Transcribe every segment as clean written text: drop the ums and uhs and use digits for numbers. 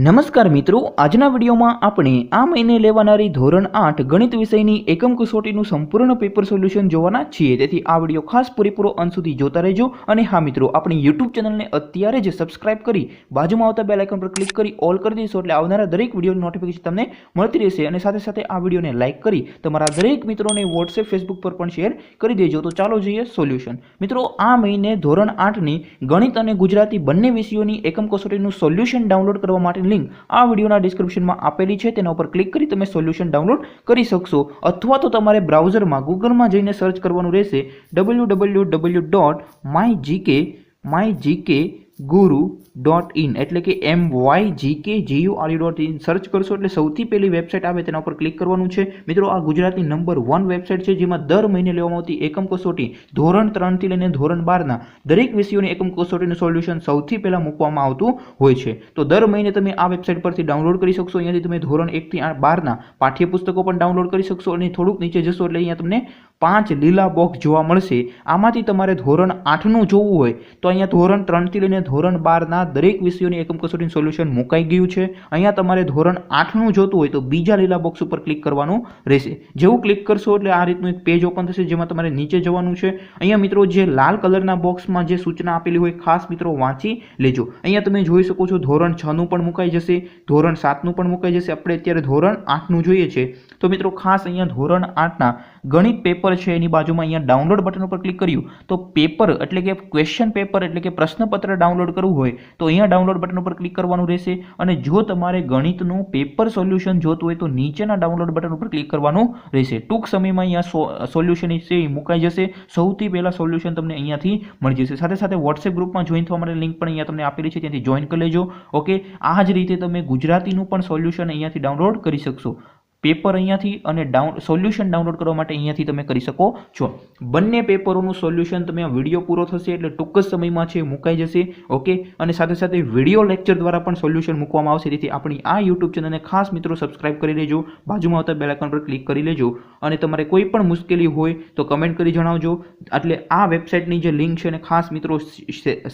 નમસ્કાર મિત્રો, આજના વિડીયોમાં આપણે આ મહિને લેવાનારી ધોરણ 8 ગણિત વિષયની એકમ કસોટીનું સંપૂર્ણ પેપર સોલ્યુશન જોવાના છીએ। તેથી આ વિડીયો ખાસ પૂરેપૂરો અંત સુધી જોતા રહેજો। અને હા મિત્રો, આપણી YouTube ચેનલને અત્યારે જ સબસ્ક્રાઇબ કરી બાજુમાં આવતા બેલ આઇકન પર ક્લિક કરી ઓલ કરી દેશો એટલે આવનારા દરેક વિડીયોની નોટિફિકેશન તમને મળતી રહેશે। અને સાથે સાથે આ વિડીયોને લાઇક કરી તમારા દરેક મિત્રોને WhatsApp Facebook પર પણ શેર કરી દેજો। તો ચાલો જોઈએ સોલ્યુશન। મિત્રો, આ મહિને ધોરણ 8ની ગણિત અને ગુજરાતી બંને વિષયોની એકમ કસોટીનું સોલ્યુશન ડાઉનલોડ કરવા માટે लिंक आ वीडियोना डिस्क्रिप्शन में आपेली है, तेना पर क्लिक करी तमे सोल्यूशन डाउनलॉड करी सकशो। अथवा तो तमारे ब्राउजर में गूगल में जईने सर्च करवानुं रहेशे www.mygkguru.in एटले कि mygkguru.in सर्च करशो एटले सौथी पहली वेबसाइट आवे तेना पर क्लिक करवानुं छे। मित्रों, आ गुजराती नंबर 1 वेबसाइट है, जेमां दर महीने लेवामां आवती एकम कसोटी धोरण 3 थी लईने धोरण 12 ना दरेक विषयोनी एकम कसोटीनुं सोल्यूशन सौथी पहला मूकवामां आवतुं होय छे। तो दर महीने तमे आ वेबसाइट परथी डाउनलॉड करी शकशो। अहींयाथी तमे धोरण 1 થી 12 ना पाठ्यपुस्तको पण डाउनलॉड करी शकशो। अने थोडुंक नीचे जशो એટલે अहींया तमने 5 લીલા બોક્સ જોવા મળશે। આમાંથી તમારે ધોરણ 8 નું જોવું હોય તો અહીંયા ધોરણ 3 થી લઈને ધોરણ 12 ના દરેક વિષયોની એકમ કસોટીનું સોલ્યુશન મુકાઈ ગયું છે। અહીંયા તમારે ધોરણ 8 નું જોતું હોય તો બીજા લીલા બોક્સ ઉપર ક્લિક કરવાનું રહેશે। જેવું ક્લિક કરશો એટલે આ રીતનું એક પેજ ઓપન થશે, જેમાં તમારે નીચે જવાનું છે। અહીંયા મિત્રો જે લાલ કલરના બોક્સમાં જે સૂચના આપેલી હોય ખાસ મિત્રો વાંચી લેજો। અહીંયા તમે જોઈ શકો છો ધોરણ 6 નું પણ મુકાઈ જશે, ધોરણ 7 નું પણ મુકાઈ જશે। આપણે અત્યારે ધોરણ 8 નું જોઈએ છે તો મિત્રો ખાસ અહીંયા ધોરણ 8 ના ગણિત પેપર છે એની બાજુમાં અહીંયા ડાઉનલોડ બટન ઉપર ક્લિક કર્યું તો પેપર એટલે કે ક્વેશ્ચન પેપર એટલે કે પ્રશ્નપત્ર ડાઉનલોડ કરવું હોય તો અહીંયા ડાઉનલોડ બટન ઉપર ક્લિક કરવાનું રહેશે। અને જો તમારે ગણિતનું પેપર સોલ્યુશન જોતું હોય તો નીચેના ડાઉનલોડ બટન ઉપર ક્લિક કરવાનું રહેશે। ટૂંક સમયમાં અહીંયા સોલ્યુશન છે એ મુકાઈ જશે। સૌથી પહેલા સોલ્યુશન તમને અહીંયાથી મળી જશે। સાથે સાથે WhatsApp ગ્રુપમાં જોઈન થવા માટે લિંક પણ અહીંયા તમને આપેલી છે, ત્યાંથી જોઈન કરી લેજો। ઓકે, આ જ રીતે તમે ગુજરાતીનું પણ સોલ્યુશન અહીંયાથી ડાઉનલોડ કરી શકશો। पेपर अहींयाथी अने सोल्यूशन डाउनलॉड करवा माटे अहींयाथी तमे करी शको छो। बंने पेपरोनुं सोल्यूशन तमे आ विडियो पूरो थशे एटले टूंक ज समयमां छे मुकाई जशे। ओके, अने साथे साथे विडियो लेक्चर द्वारा पण सोल्यूशन मूकवामां आवशे। तेथी आपणी आ यूट्यूब चेनलने खास मित्रों सब्सक्राइब करी लेजो, बाजुमां आवता बेल आइकन पर क्लिक करी लेजो। अने तमारे कोई पण मुश्केली होय तो कमेंट करी जणावजो। एटले आ वेबसाइटनी जे लिंक छे ने खास मित्रों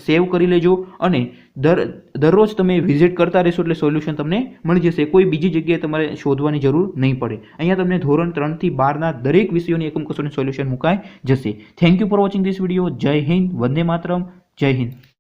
सेव करी लेजो अने दररोज तमे विजिट करता रहेशो एटले सोल्यूशन तमने मळी जशे। कोई बीजी जग्याए तमारे शोधवानी जरूर नहीं पड़े। अहींया तमने धोरण 3 થી 12 ना दरेक विषयोनी एकम कसोटीनुं सोल्यूशन मुकाई जशे। Thank you for watching this video. जय हिंद, वंदे मातरम, जय हिंद।